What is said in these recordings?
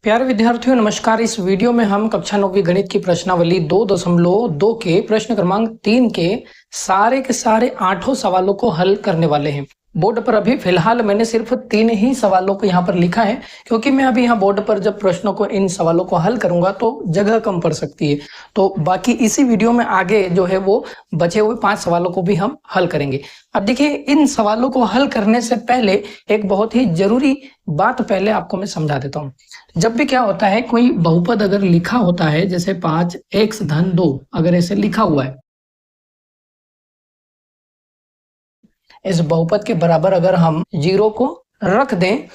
प्यारे विद्यार्थियों नमस्कार। इस वीडियो में हम कक्षा 9वीं गणित की प्रश्नावली 2.2 के प्रश्न क्रमांक 3 के सारे 8 सवालों को हल करने वाले हैं। बोर्ड पर अभी फिलहाल मैंने सिर्फ 3 ही सवालों को यहाँ पर लिखा है, क्योंकि मैं अभी यहाँ बोर्ड पर जब प्रश्नों को इन सवालों को हल करूंगा तो जगह कम पड़ सकती है। तो बाकी इसी वीडियो में आगे जो है वो बचे हुए 5 सवालों को भी हम हल करेंगे। अब देखिए, इन सवालों को हल करने से पहले एक बहुत ही जरूरी बात पहले आपको मैं समझा देता हूँ। जब भी क्या होता है, कोई बहुपद अगर लिखा होता है, जैसे 5x धन 2 अगर ऐसे लिखा हुआ है, इस बहुपद के बराबर अगर हम जीरो को रख दें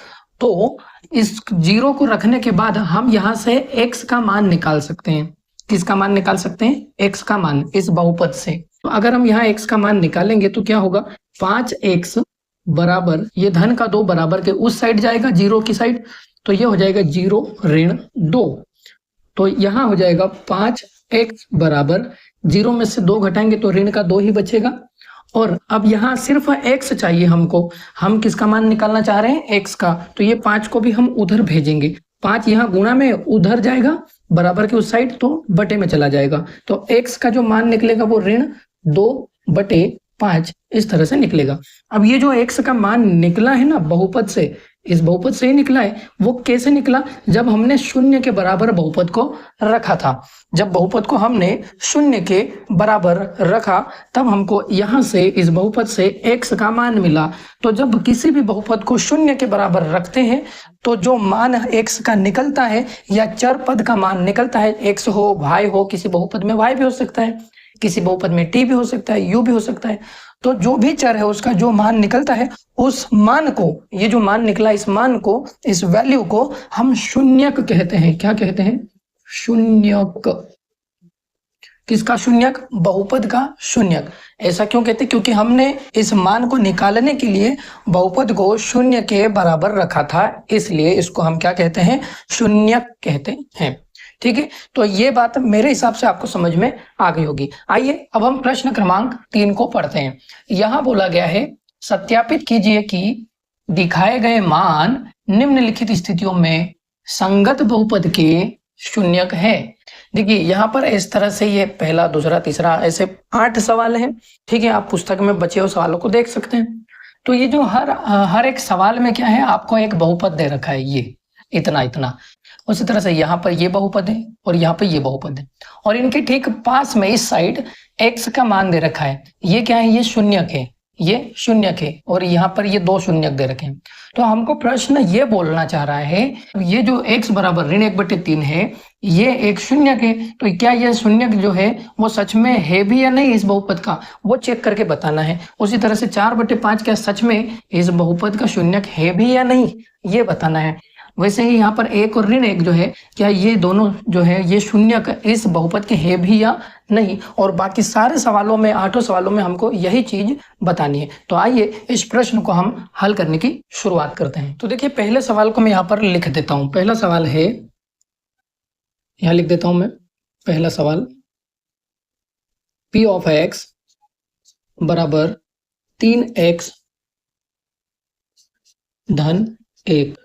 तो इस जीरो को रखने के बाद हम यहां से x का मान निकाल सकते हैं। किसका मान निकाल सकते हैं? x का मान इस बहुपद से। तो अगर हम यहाँ x का मान निकालेंगे तो क्या होगा? 5x बराबर, ये धन का 2 बराबर के उस साइड जाएगा, जीरो की साइड, तो ये हो जाएगा 0 ऋण 2। तो यहां हो जाएगा 5x बराबर, जीरो में से 2 घटाएंगे तो ऋण का 2 ही बचेगा। और अब यहाँ सिर्फ x चाहिए हमको। हम किसका मान निकालना चाह रहे हैं? x का। तो ये 5 को भी हम उधर भेजेंगे। 5 यहाँ गुणा में उधर जाएगा बराबर के उस साइड, तो बटे में चला जाएगा। तो x का जो मान निकलेगा वो ऋण 2/5 इस तरह से निकलेगा। अब ये जो x का मान निकला है ना बहुपद से, इस बहुपद से ही निकला है। वो कैसे निकला? जब हमने शून्य के बराबर बहुपद को रखा था। जब बहुपद को हमने शून्य के बराबर रखा तब हमको यहां से इस बहुपद से x का मान मिला। तो जब किसी भी बहुपद को शून्य के बराबर रखते हैं तो जो मान x का निकलता है या चर पद का मान निकलता है, x हो, y हो, किसी बहुपद में y भी हो सकता है, किसी बहुपद में t भी हो सकता है, u भी हो सकता है। तो जो भी चर है उसका जो मान निकलता है, उस मान को, ये जो मान निकला, इस मान को, इस वैल्यू को हम शून्यक कहते हैं। क्या कहते हैं? शून्यक। किसका शून्यक? बहुपद का शून्यक। ऐसा क्यों कहते हैं? क्योंकि हमने इस मान को निकालने के लिए बहुपद को शून्य के बराबर रखा था, इसलिए इसको हम क्या कहते हैं? शून्यक कहते हैं। ठीक है, तो ये बात मेरे हिसाब से आपको समझ में आ गई होगी। आइए अब हम प्रश्न क्रमांक 3 को पढ़ते हैं। यहां बोला गया है, सत्यापित कीजिए कि दिखाए गए मान निम्नलिखित स्थितियों में संगत बहुपद के शून्यक है। देखिए यहाँ पर इस तरह से ये पहला, दूसरा, तीसरा, ऐसे 8 सवाल हैं। ठीक है, आप पुस्तक में बचे हुए सवालों को देख सकते हैं। तो ये जो हर एक सवाल में क्या है, आपको एक बहुपद दे रखा है, ये इतना इतना। उसी तरह से यहाँ पर ये बहुपद है और यहाँ पर ये बहुपद है, और इनके ठीक पास में इस साइड x का मान दे रखा है। ये क्या है? ये शून्यक है, ये शून्यक है, और यहाँ पर ये 2 शून्यक दे रखे हैं। तो हमको प्रश्न ये बोलना चाह रहा है, ये जो x बराबर ऋण 1/3 है, ये एक शून्यक है। तो क्या ये शून्यक जो है वो सच में है भी या नहीं इस बहुपद का, वो चेक करके बताना है। उसी तरह से 4/5 क्या सच में इस बहुपद का शून्यक है भी या नहीं, ये बताना है। वैसे ही यहाँ पर 1 और ऋण 1 जो है, क्या ये दोनों जो है ये शून्यक इस बहुपद के है भी या नहीं। और बाकी सारे सवालों में, 8 सवालों में हमको यही चीज बतानी है। तो आइए इस प्रश्न को हम हल करने की शुरुआत करते हैं। तो देखिए, पहले सवाल को मैं यहाँ पर लिख देता हूँ। पहला सवाल है, यहाँ लिख देता हूं मैं। पहला सवाल, p ऑफ x बराबर 3x धन 1,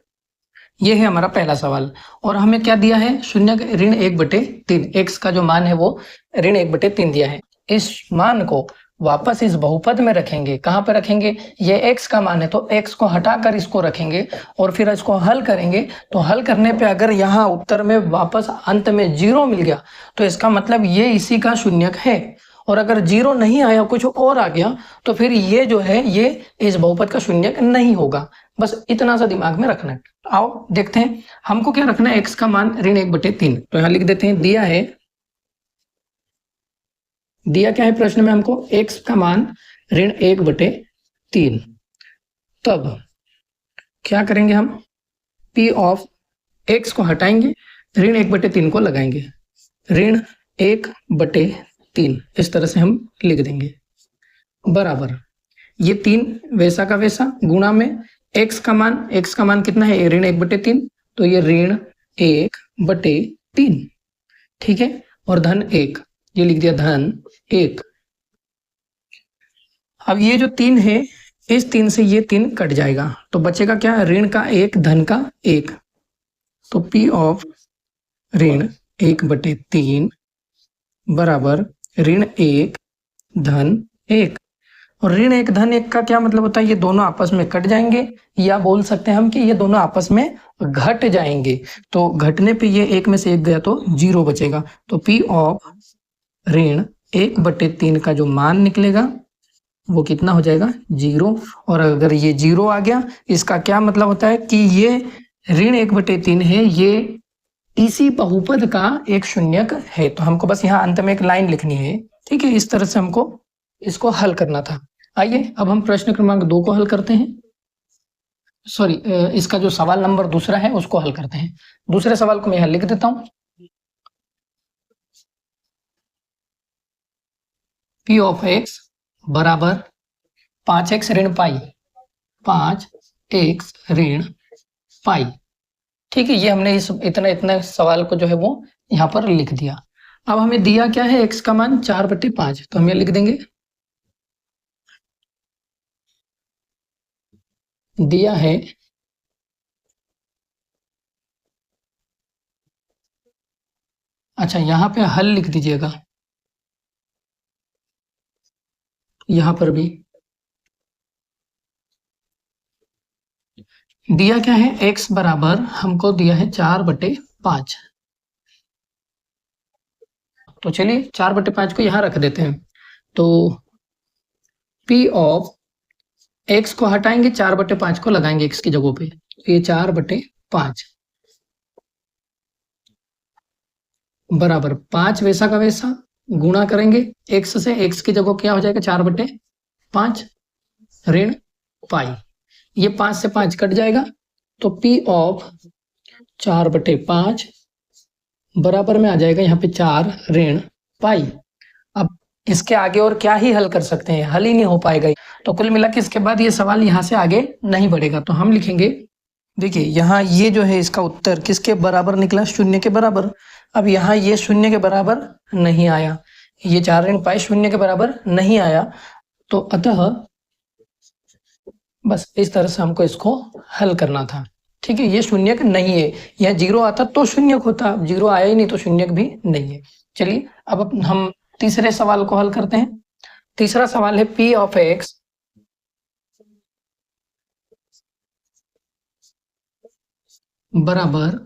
ये है हमारा पहला सवाल। और हमें क्या दिया है? शून्यक ऋण 1/3। x का जो मान है वो ऋण 1/3 दिया है। इस मान को वापस इस बहुपद में रखेंगे। कहाँ पे रखेंगे? ये x का मान है तो x को हटाकर इसको रखेंगे और फिर इसको हल करेंगे। तो हल करने पे अगर यहाँ उत्तर में वापस अंत में 0 मिल गया तो इसका मतलब ये इसी का शून्यक है। और अगर 0 नहीं आया, कुछ और आ गया, तो फिर ये जो है ये इस बहुपद का शून्यक नहीं होगा। बस इतना सा दिमाग में रखना है। तो आओ देखते हैं, हमको क्या रखना है? x का मान ऋण 1/3। तो यहाँ लिख देते हैं, दिया क्या है प्रश्न में हमको? x का मान ऋण 1/3। तब क्या करेंगे हम? p ऑफ x को हटाएंगे, ऋण 1/3 को लगाएंगे। ऋण 1/3 इस तरह से हम लिख देंगे, बराबर ये 3 वैसा का वैसा, गुणा में x का मान कितना है? ऋण 1/3, तो ये ऋण 1/3। ठीक है, और धन 1, ये लिख दिया धन 1। अब ये जो 3 है, इस 3 से ये 3 कट जाएगा तो बचेगा क्या? ऋण का 1 धन का 1। तो P ऑफ ऋण 1/3 बराबर ऋण 1 धन 1। और ऋण 1 धन 1 का क्या मतलब होता है? ये दोनों आपस में कट जाएंगे, या बोल सकते हैं हम कि ये दोनों आपस में घट जाएंगे। तो घटने पे ये 1 में से 1 गया तो 0 बचेगा। तो P ऑफ ऋण 1/3 का जो मान निकलेगा वो कितना हो जाएगा? 0। और अगर ये 0 आ गया, इसका क्या मतलब होता है कि ये ऋण 1/3 है, ये इसी बहुपद का एक शून्यक है। तो हमको बस यहाँ अंत में एक लाइन लिखनी है, ठीक है? इस तरह से हमको इसको हल करना था। आइए अब हम प्रश्न क्रमांक 2 को हल करते हैं। सॉरी, इसका जो सवाल नंबर दूसरा है उसको हल करते हैं। दूसरे सवाल को मैं यहाँ लिख देता हूँ। P ऑफ x बराबर 5x ऋण पाई, 5x ऋण पाई। ठीक है, ये हमने इस इतना सवाल को जो है वो यहाँ पर लिख दिया। अब हमें दिया क्या है? x का मान 4/5, तो हम ये लिख देंगे, दिया है अच्छा, यहाँ पे हल लिख दीजिएगा, यहाँ पर भी दिया क्या है? x बराबर हमको दिया है 4/5। तो चलिए 4/5 को यहाँ रख देते हैं। तो P ऑफ x को हटाएंगे, 4/5 को लगाएंगे x की जगह पे, तो ये 4/5 बराबर 5 वैसा का वैसा गुणा करेंगे x से, x की जगह क्या हो जाएगा? 4/5 ऋण पाई, ये 5 से 5 कट जाएगा। तो P ऑफ 4/5 बराबर में आ जाएगा यहाँ पे 4 ऋण पाई। अब इसके आगे और क्या ही हल कर सकते हैं? हल ही नहीं हो पाएगा। तो कुल मिला के इसके बाद ये सवाल यहाँ से आगे नहीं बढ़ेगा। तो हम लिखेंगे, देखिए यहाँ ये जो है इसका उत्तर किसके बराबर निकला? 0 के बराबर। अब यहाँ ये 0 के बराबर नहीं आया, ये 4 ऋण पाई 0 के बराबर नहीं आया, तो अतः बस इस तरह से हमको इसको हल करना था। ठीक है, ये शून्यक नहीं है, यह 0 आता तो शून्यक होता, 0 आया ही नहीं तो शून्यक भी नहीं है। चलिए अब हम तीसरे सवाल को हल करते हैं। तीसरा सवाल है P ऑफ x बराबर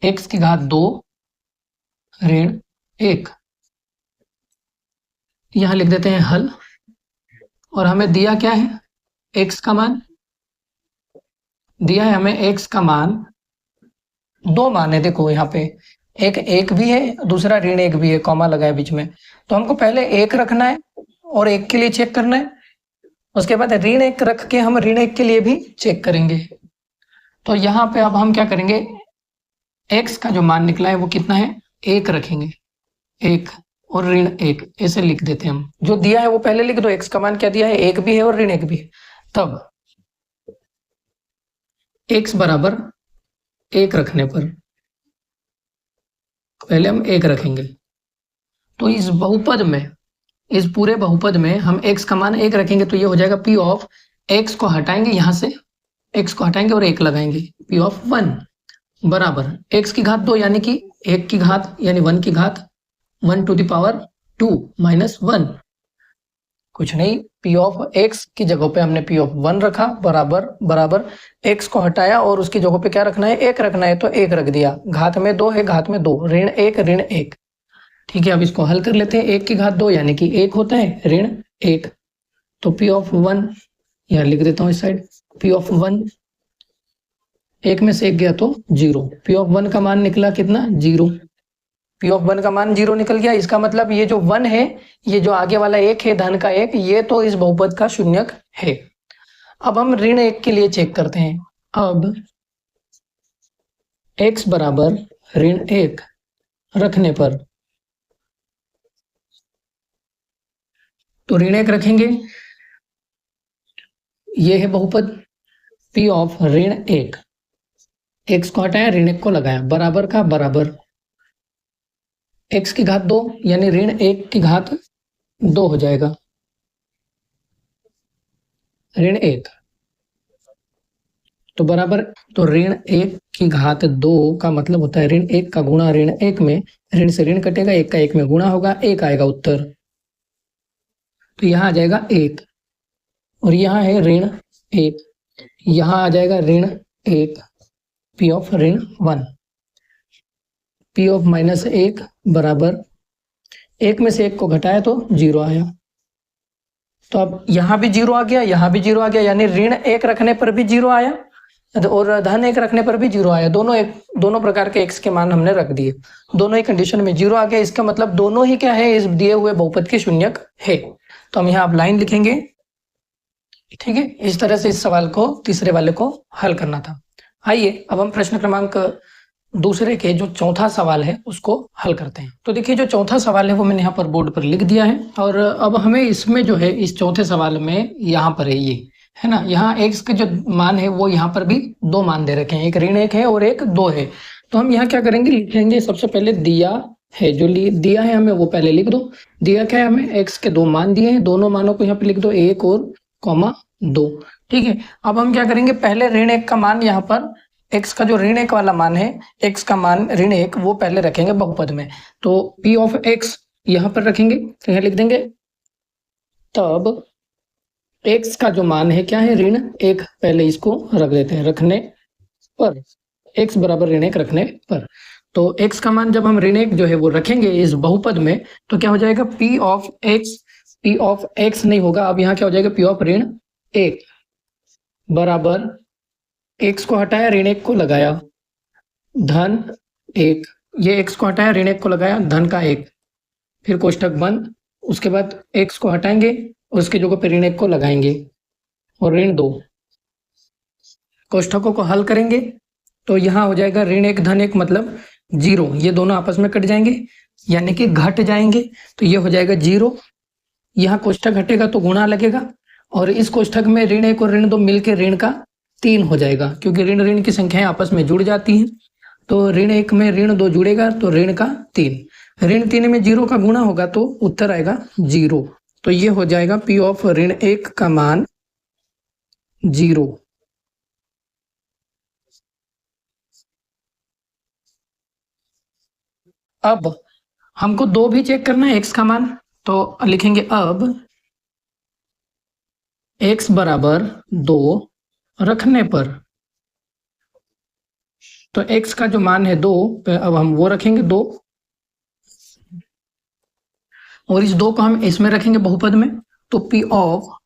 x की घात 2 ऋण 1। यहां लिख देते हैं हल। और हमें दिया क्या है? x का मान दिया है हमें, x का मान, दो मान है, देखो यहाँ पे एक भी है, दूसरा ऋण 1 भी है, कॉमा लगा है बीच में। तो हमको पहले 1 रखना है और 1 के लिए चेक करना है, उसके बाद ऋण 1 रख के हम ऋण 1 के लिए भी चेक करेंगे। तो यहाँ पे अब हम क्या करेंगे? x का जो मान निकला है वो कितना है? 1 रखेंगे, 1 और ऋण 1 ऐसे लिख देते हैं हम। जो दिया है वो पहले लिख दो, x का मान क्या दिया है? 1 भी है और ऋण 1 भी है। तब x बराबर 1 रखने पर पहले हम 1 रखेंगे, तो इस बहुपद में, इस पूरे बहुपद में हम x का मान 1 रखेंगे, तो ये हो जाएगा P ऑफ x को हटाएंगे, यहाँ से x को हटाएंगे और 1 लगाएंगे, P ऑफ 1 बराबर x की घात 2 यानी कि 1 की घात यानी 1 की घात 1 टू द पावर 2 माइनस 1, कुछ नहीं, P ऑफ x की जगह पे हमने P ऑफ 1 रखा, बराबर बराबर x को हटाया और उसकी जगह पे क्या रखना है? 1 रखना है, तो 1 रख दिया। घात में 2 है, घात में 2, ऋण 1 ऋण 1। ठीक है, अब इसको हल कर लेते हैं। 1 की घात 2 यानी कि 1 होता है, ऋण 1, तो P ऑफ 1 यहाँ लिख देता हूँ इस साइड, P ऑफ 1, 1 में से 1 गया तो 0, P ऑफ 1 का मान निकला कितना? 0। P ऑफ 1 का मान 0 निकल गया, इसका मतलब ये जो 1 है, ये जो आगे वाला 1 है, धन का 1, ये तो इस बहुपद का शून्यक है। अब हम ऋण 1 के लिए चेक करते हैं। अब x बराबर ऋण 1 रखने पर, तो ऋण 1 रखेंगे, ये है बहुपद P ऑफ ऋण 1, x को हटाया, ऋण 1 को लगाया, बराबर का बराबर x की घात 2 यानी ऋण 1 की घात 2 हो जाएगा, ऋण 1 तो बराबर, तो ऋण 1 की घात 2 का मतलब होता है ऋण 1 का गुणा ऋण 1 में, ऋण से ऋण कटेगा, 1 का 1 में गुणा होगा, 1 आएगा उत्तर। तो यहाँ आ जाएगा 1 और यहाँ है ऋण 1, यहाँ आ जाएगा ऋण 1, पी ऑफ ऋण 1, पी ऑफ -1 बराबर 1 में से 1 को घटाया तो 0 आया। तो अब यहाँ भी 0 आ गया, यहाँ भी 0 आ गया, यानी ऋण 1 रखने पर भी 0 आया और धन 1 रखने पर भी 0 आया। दोनों प्रकार के x के मान हमने रख दिए, दोनों ही कंडीशन में 0 आ गया। इसका मतलब दोनों ही क्या है, इस दिए हुए बहुपद के शून्यक है। तो हम यहाँ अब लाइन लिखेंगे, ठीक है। इस तरह से इस सवाल को, तीसरे वाले को हल करना था। आइए अब हम प्रश्न क्रमांक दूसरे के जो चौथा सवाल है उसको हल करते हैं। तो देखिए जो चौथा सवाल है वो मैंने यहाँ पर बोर्ड पर लिख दिया है और अब हमें इसमें जो है इस चौथे सवाल में यहाँ पर है ये, है ना, यहाँ x के जो मान है वो यहाँ पर भी 2 मान दे रखे हैं, एक ऋण 1 है और एक 2 है। तो हम यहाँ क्या करेंगे, लिखेंगे सबसे पहले दिया है, जो दिया है हमें वो पहले लिख दो। दिया क्या है, हमें x के 2 मान दिए हैं, दोनों मानों को यहाँ पे लिख दो, 1 और कॉमा 2, ठीक है। अब हम क्या करेंगे, पहले ऋण 1 का मान यहाँ पर, x का जो ऋण 1 वाला मान है, x का मान ऋण 1 वो पहले रखेंगे बहुपद में। तो p ऑफ x यहाँ पर रखेंगे, तो यहाँ लिख देंगे, तब x का जो मान है क्या है, ऋण 1, पहले इसको रख देते हैं, रखने पर x बराबर ऋण 1 रखने पर। तो x का मान जब हम ऋण 1 जो है वो रखेंगे इस बहुपद में, तो क्या हो जाएगा, p ऑफ x नहीं होगा, अब यहाँ क्या हो जाएगा, p ऑफ ऋण 1 बराबर x को हटाया, ऋण 1 को लगाया, धन 1, ये x को हटाया, ऋण 1 को लगाया, धन का 1, फिर कोष्ठक बंद, उसके बाद x को हटाएंगे और उसकी जगह पे ऋण 1 को लगाएंगे और ऋण 2, कोष्ठकों को हल करेंगे तो यहाँ हो जाएगा ऋण 1 धन 1 मतलब 0, ये दोनों आपस में कट जाएंगे यानी कि घट जाएंगे, तो ये हो जाएगा 0। यहाँ कोष्ठक घटेगा तो गुणा लगेगा और इस कोष्ठक में ऋण 1 और ऋण 2 मिलकर ऋण का 3 हो जाएगा, क्योंकि ऋण ऋण की संख्याएं आपस में जुड़ जाती हैं। तो ऋण 1 में ऋण 2 जुड़ेगा तो ऋण का 3, ऋण 3 में 0 का गुणा होगा तो उत्तर आएगा 0। तो ये हो जाएगा p ऑफ ऋण 1 का मान 0। अब हमको 2 भी चेक करना है x का मान, तो लिखेंगे अब x बराबर 2 रखने पर, तो x का जो मान है 2, अब हम वो रखेंगे 2 और इस 2 को हम इसमें रखेंगे बहुपद में, तो p ऑफ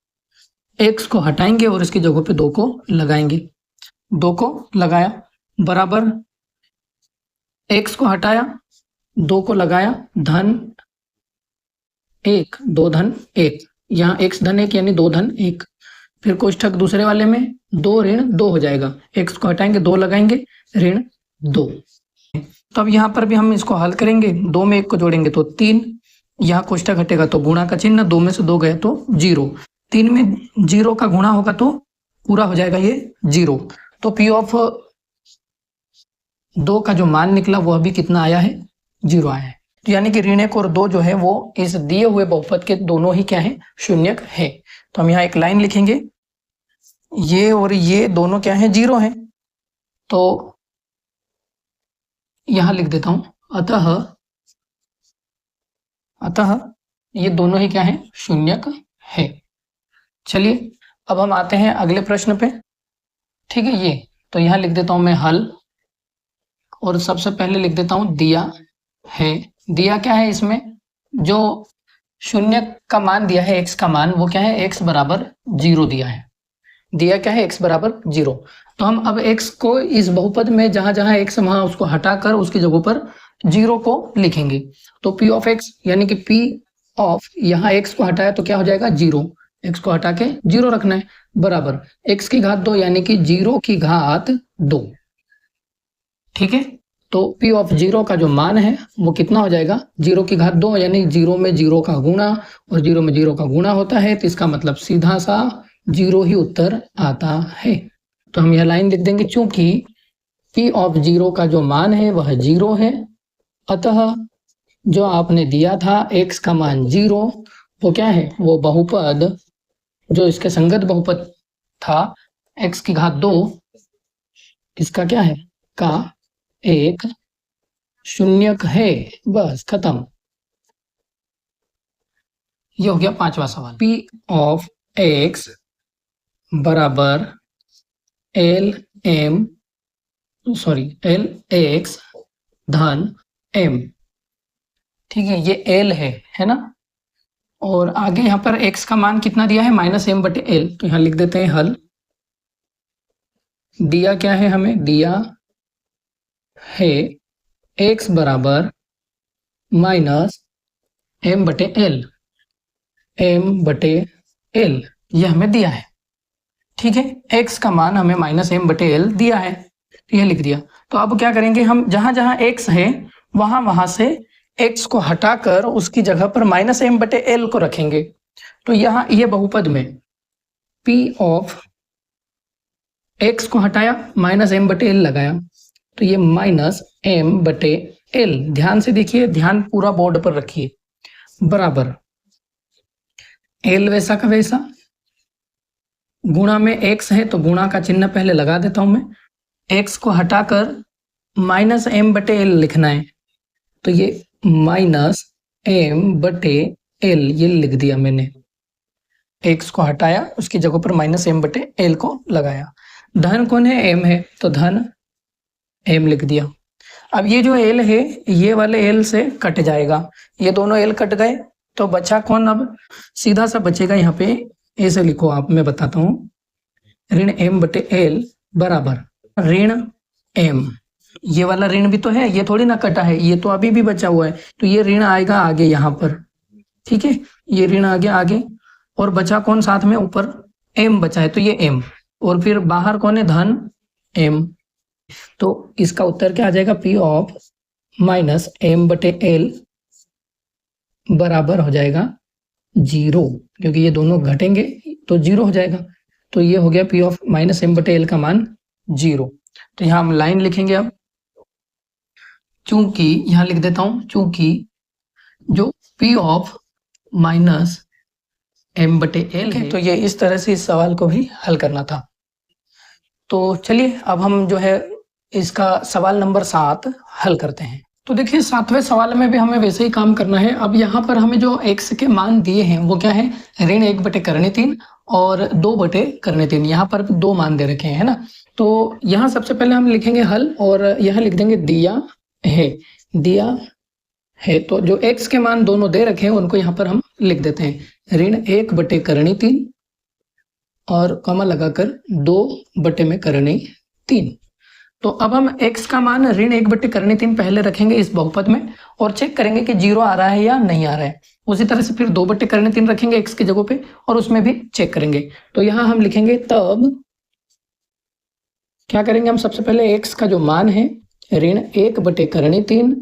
x को हटाएंगे और इसकी जगह पे 2 को लगाएंगे, 2 को लगाया बराबर x को हटाया, 2 को लगाया, धन 1, 2 धन 1, यहाँ x धन 1 यानी 2 धन 1, फिर कोष्ठक दूसरे वाले में 2 ऋण 2 हो जाएगा, x को हटाएंगे, 2 लगाएंगे, ऋण 2। तो अब यहाँ पर भी हम इसको हल करेंगे, 2 में 1 को जोड़ेंगे तो 3, यहाँ कोष्ठक घटेगा तो गुणा का चिन्ह, 2 में से 2 गए तो 0, 3 में 0 का गुणा होगा तो पूरा हो जाएगा ये 0। तो p ऑफ 2 का जो मान निकला वो अभी कितना आया है, 0 आया है। तो यानी कि ऋण 1 और 2 जो है वो इस दिए हुए बहुपद के दोनों ही क्या है, शून्यक है। तो हम यहाँ एक लाइन लिखेंगे, ये और ये दोनों क्या है, 0 है, तो यहाँ लिख देता हूं, अतः ये दोनों ही क्या है, शून्यक है। चलिए अब हम आते हैं अगले प्रश्न पे, ठीक है। ये तो यहाँ लिख देता हूं मैं हल, और सबसे पहले लिख देता हूं दिया है। दिया क्या है, इसमें जो शून्य का मान दिया है, x का मान, वो क्या है, x बराबर 0 दिया है। दिया क्या है, x बराबर 0। तो हम अब x को इस बहुपद में जहां जहां x वहां उसको हटाकर उसकी जगह पर 0 को लिखेंगे। तो p ऑफ x यानी कि p ऑफ, यहाँ x को हटाया तो क्या हो जाएगा 0, x को हटा के 0 रखना है, बराबर x की घात 2 यानी कि 0 की घात 2, ठीक है। तो p ऑफ 0 का जो मान है वो कितना हो जाएगा, 0 की घात 2 यानी 0 में 0 का गुणा, और 0 में 0 का गुणा होता है तो इसका मतलब सीधा सा 0 ही उत्तर आता है। तो हम यह लाइन लिख देंगे, चूंकि p ऑफ 0 का जो मान है वह 0 है, अतः जो आपने दिया था x का मान 0, वो क्या है, वो बहुपद जो इसके संगत बहुपद था x की घात 2 इसका क्या है, का एक शून्यक है, बस खत्म। ये हो गया पांचवा सवाल। P ऑफ x बराबर एल एक्स धन m। ठीक है, ये l है ना। और आगे यहाँ पर x का मान कितना दिया है, -m/l, तो यहाँ लिख देते हैं हल। दिया क्या है हमें, दिया है x बराबर -m/l, m/l ये हमें दिया है। ठीक है, x का मान हमें -m/l दिया है, तो ये लिख दिया। तो अब क्या करेंगे हम, जहां जहां x है वहां से x को हटाकर उसकी जगह पर -m/l को रखेंगे। तो यहाँ ये बहुपद में p ऑफ x को हटाया, -m/l लगाया, तो ये -m/l, ध्यान से देखिए, ध्यान पूरा बोर्ड पर रखिए, बराबर l वैसा का वैसा, गुणा में x है तो गुणा का चिन्ह पहले लगा देता हूं मैं, x को हटाकर -m/l लिखना है, तो ये -m/l ये लिख दिया मैंने। x को हटाया, उसकी जगह पर -m/l को लगाया। धन कौन है, m है, तो धन m लिख दिया। अब ये जो l है, ये वाले l से कट जाएगा, ये दोनों l कट गए, तो बचा कौन, अब सीधा सा बचेगा, यहाँ पे ऐसे लिखो आप, मैं बताता हूँ, ऋण m/l बराबर ऋण m, ये वाला ऋण भी तो है, ये थोड़ी ना कटा है, ये तो अभी भी बचा हुआ है, तो ये ऋण आएगा आगे यहाँ पर। ठीक है, ये ऋण आगे, और बचा कौन साथ में, ऊपर m बचा है, तो ये m, और फिर बाहर कौन है, धन m। तो इसका उत्तर क्या आ जाएगा, P ऑफ -m/l बराबर हो जाएगा 0, क्योंकि ये दोनों घटेंगे तो 0 हो जाएगा। तो ये हो गया P ऑफ -m/l का मान 0। तो यहाँ हम लाइन लिखेंगे अब, चूंकि यहाँ लिख देता हूं, चूंकि जो P ऑफ -m/l है, तो ये इस तरह से इस सवाल को भी हल करना था। तो चलिए अब हम जो है इसका सवाल नंबर 7 हल करते हैं। तो देखिए 7वें सवाल में भी हमें वैसे ही काम करना है। अब यहाँ पर हमें जो x के मान दिए हैं वो क्या है, ऋण 1/3 और 2/3, यहाँ पर 2 मान दे रखे हैं, है ना। तो यहाँ सबसे पहले हम लिखेंगे हल, और यहाँ लिख देंगे दिया है। तो जो x के मान दोनों दे रखे हैं उनको यहाँ पर हम लिख देते हैं, ऋण 1/3 और कॉमा लगाकर 2/3। तो अब हम x का मान ऋण 1/3 पहले रखेंगे इस बहुपद में, और चेक करेंगे कि 0 आ रहा है या नहीं आ रहा है। उसी तरह से फिर 2/3 रखेंगे x की जगह पे, और उसमें भी चेक करेंगे। तो यहाँ हम लिखेंगे, तब क्या करेंगे हम, सबसे पहले x का जो मान है ऋण 1/3,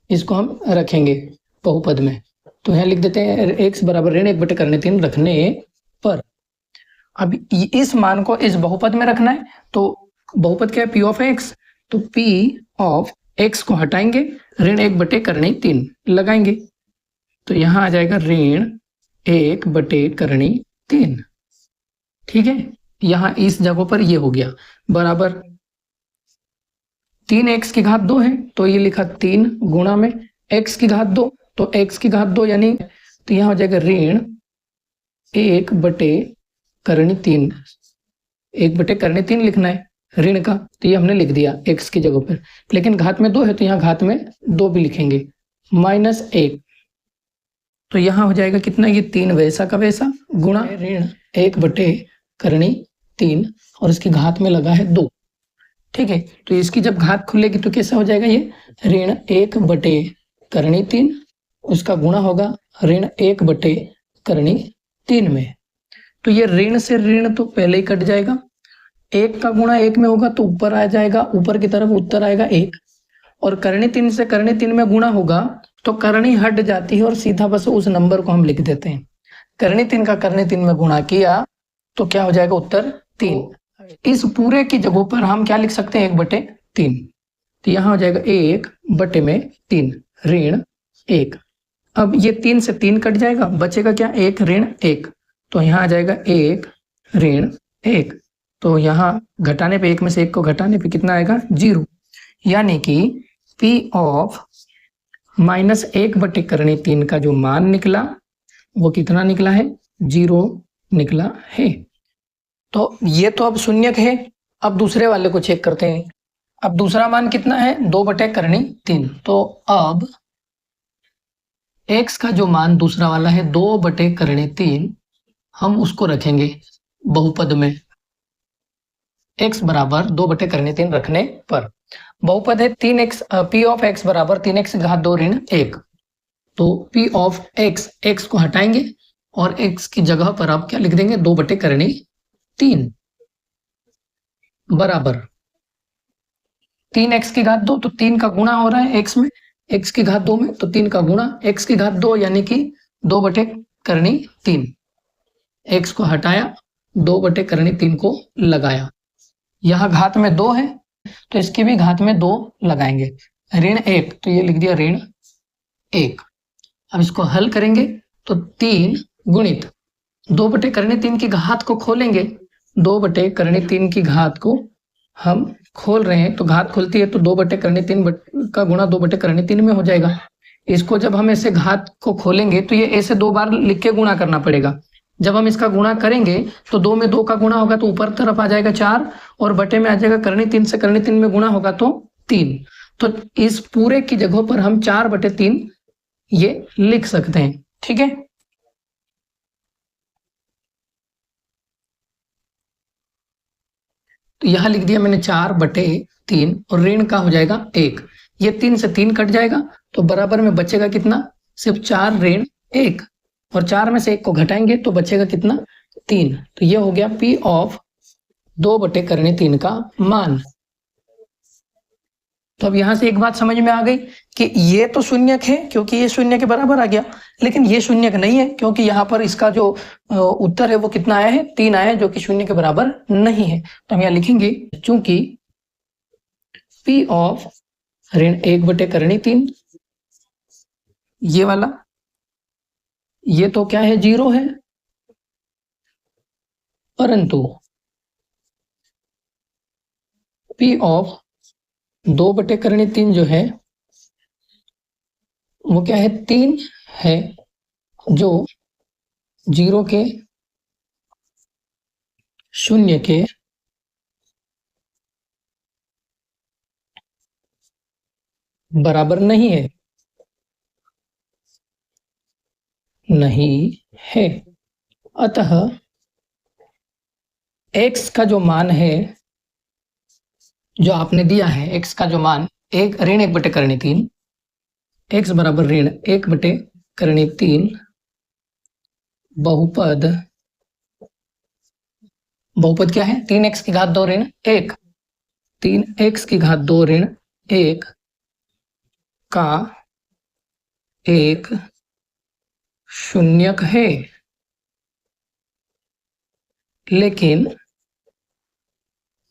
इसको हम रखेंगे बहुपद में। तो यहाँ लिख देते हैं x बराबर ऋण 1/3 रखने पर। अब इस मान को इस बहुपद में रखना है, तो बहुपद क्या है, P ऑफ x, तो P ऑफ x को हटाएंगे, ऋण 1/3 लगाएंगे, तो यहाँ आ जाएगा ऋण 1/3। ठीक है, यहाँ इस जगह पर ये हो गया, बराबर 3x की घात 2 है, तो ये लिखा 3 गुणा में x की घात 2, तो x की घात 2 यानी, तो यहाँ हो जाएगा ऋण 1/3 लिखना है ऋण का, तो ये हमने लिख दिया x की जगह पर, लेकिन घात में 2 है तो यहाँ घात में 2 भी लिखेंगे, -1, तो यहाँ हो जाएगा कितना, ये 3 वैसा का वैसा, गुणा ऋण 1/3 और इसकी घात में लगा है 2। ठीक है, तो इसकी जब घात खुलेगी तो कैसा हो जाएगा, ये ऋण 1/3, उसका गुणा होगा ऋण 1/3 में। तो ये ऋण से ऋण तो पहले ही कट जाएगा, 1 का गुणा 1 में होगा तो ऊपर आ जाएगा, ऊपर की तरफ उत्तर आएगा 1, और करणी 3 से करणी 3 में गुणा होगा तो करणी हट जाती है और सीधा बस उस नंबर को हम लिख देते हैं। करणी 3 का करणी 3 में गुणा किया तो क्या हो जाएगा, उत्तर 3। इस पूरे की जगह पर हम क्या लिख सकते हैं, 1/3, तो यहाँ हो जाएगा 1/3 ऋण 1। अब ये 3 से 3 कट जाएगा, बचेगा क्या, 1 ऋण 1, तो यहाँ आ जाएगा 1 ऋण 1, तो यहाँ घटाने पे, एक में से एक को घटाने पे कितना आएगा 0, यानी कि P ऑफ -1/3 का जो मान निकला वो कितना निकला है, 0 निकला है। तो ये तो अब शून्यक है। अब दूसरे वाले को चेक करते हैं। अब दूसरा मान कितना है, 2/3। तो अब x का जो मान दूसरा वाला है 2/3, हम उसको रखेंगे बहुपद में। x बराबर 2/3 रखने पर बहुपद है 3x, P ऑफ x बराबर 3x घात 2 ऋण 1। तो P ऑफ x, x को हटाएंगे और x की जगह पर आप क्या लिख देंगे, 2/3 बराबर 3x की घात 2, तो 3 का गुणा हो रहा है x में, x की घात 2 में, तो 3 का गुणा x की घात 2 यानी कि 2/3। x को हटाया, 2/3 को लगाया। यहाँ घात में 2 है तो इसकी भी घात में 2 लगाएंगे। ऋण 1, तो ये लिख दिया ऋण 1। अब इसको हल करेंगे तो 3 गुणित 2/3 की घात को खोलेंगे, 2/3 की घात को हम खोल रहे हैं, तो घात खुलती है तो 2/3 का गुणा 2/3 में हो जाएगा। इसको जब हम ऐसे घात को खोलेंगे तो ये ऐसे 2 बार लिख के गुणा करना पड़ेगा। जब हम इसका गुणा करेंगे तो 2 में 2 का गुणा होगा तो ऊपर तरफ आ जाएगा 4 और बटे में आ जाएगा 3 से 3 में गुणा होगा तो 3। तो इस पूरे की जगह पर हम 4/3 ये लिख सकते हैं। ठीक है, तो यहां लिख दिया मैंने 4/3 और ऋण का हो जाएगा 1। ये 3 से 3 कट जाएगा तो बराबर में बचेगा कितना, सिर्फ 4 ऋण 1, और 4 में से 1 को घटाएंगे तो बचेगा कितना, 3। तो ये हो गया P ऑफ 2/3 का मान। तो अब यहां से एक बात समझ में आ गई कि ये तो शून्यक है क्योंकि ये शून्य के बराबर आ गया, लेकिन ये शून्यक नहीं है क्योंकि यहाँ पर इसका जो उत्तर है वो कितना आया है, 3 आया है, जो कि शून्य के बराबर नहीं है। तो हम यहाँ लिखेंगे चूंकि P ऑफ ऋण 1/3, ये वाला, ये तो क्या है, 0 है, परंतु P ऑफ 2/3 जो है वो क्या है, 3 है, जो 0 के, शून्य के बराबर नहीं है, नहीं है। अतः x का जो मान है, जो आपने दिया है, x का जो मान ऋण 1/3, x बराबर ऋण 1/3 बहुपद क्या है, 3x की घात 2 ऋण 1, 3x की घात 2 ऋण 1 का एक शून्यक है। लेकिन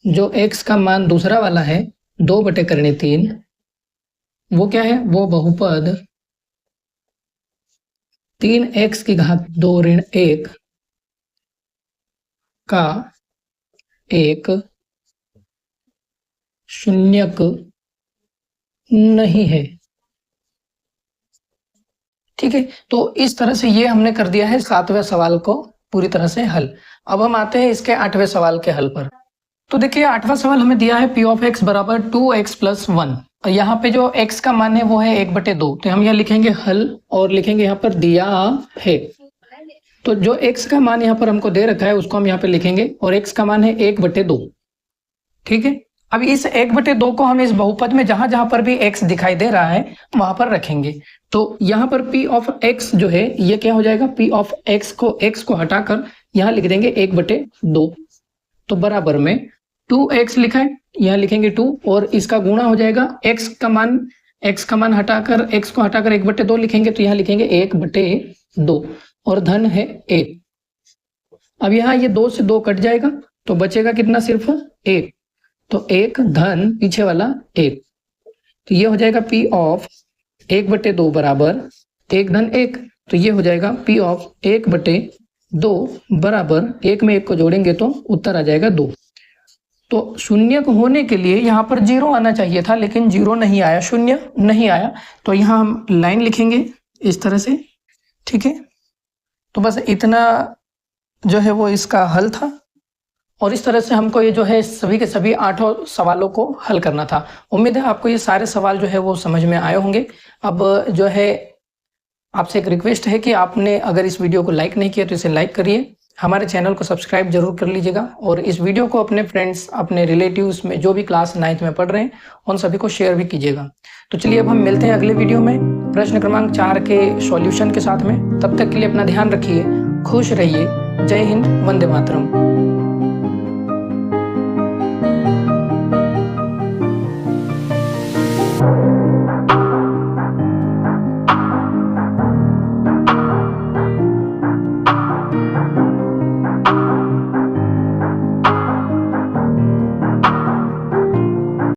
जो x का मान दूसरा वाला है 2/3, वो क्या है, वो बहुपद 3x की घात 2 ऋण 1 का एक शून्यक नहीं है। ठीक है, तो इस तरह से ये हमने कर दिया है 7वें सवाल को पूरी तरह से हल। अब हम आते हैं इसके 8वें सवाल के हल पर। तो देखिए 8वां सवाल हमें दिया है P ऑफ x बराबर 2x + 1, और यहाँ पे जो x का मान है वो है 1/2। तो हम यहाँ लिखेंगे हल और लिखेंगे यहाँ पर दिया है। तो जो x का मान यहाँ पर हमको दे रखा है उसको हम यहाँ पे लिखेंगे और x का मान है 1/2। ठीक है, अब इस 1/2 को हम इस बहुपद में जहां जहां पर भी x दिखाई दे रहा है वहां पर रखेंगे। तो यहाँ पर P ऑफ x जो है ये क्या हो जाएगा, P ऑफ x को हटाकर यहाँ लिख देंगे 1/2, तो बराबर में 2x लिखा है, यहाँ लिखेंगे 2 और इसका गुणा हो जाएगा x का मान हटाकर, x को हटाकर 1/2 लिखेंगे, तो यहाँ लिखेंगे 1/2 और धन है 1। अब यहाँ ये 2 से 2 कट जाएगा तो बचेगा कितना, सिर्फ 1, तो 1 धन पीछे वाला 1, तो ये हो जाएगा P ऑफ 1/2 बराबर 1 धन 1, तो ये हो जाएगा P ऑफ 1/2 बराबर 1 में 1 को जोड़ेंगे तो उत्तर आ जाएगा 2। तो शून्य होने के लिए यहाँ पर 0 आना चाहिए था, लेकिन 0 नहीं आया, शून्य नहीं आया। तो यहाँ हम लाइन लिखेंगे इस तरह से, ठीक है। तो बस इतना जो है वो इसका हल था, और इस तरह से हमको ये जो है सभी के सभी 8 सवालों को हल करना था। उम्मीद है आपको ये सारे सवाल जो है वो समझ में आए होंगे। अब जो है आपसे एक रिक्वेस्ट है कि आपने अगर इस वीडियो को लाइक नहीं किया तो इसे लाइक करिए, हमारे चैनल को सब्सक्राइब जरूर कर लीजिएगा, और इस वीडियो को अपने फ्रेंड्स, अपने रिलेटिव्स में जो भी क्लास 9th में पढ़ रहे हैं उन सभी को शेयर भी कीजिएगा। तो चलिए अब हम मिलते हैं अगले वीडियो में प्रश्न क्रमांक 4 के सॉल्यूशन के साथ में। तब तक के लिए अपना ध्यान रखिए, खुश रहिए। जय हिंद, वंदे मातरम।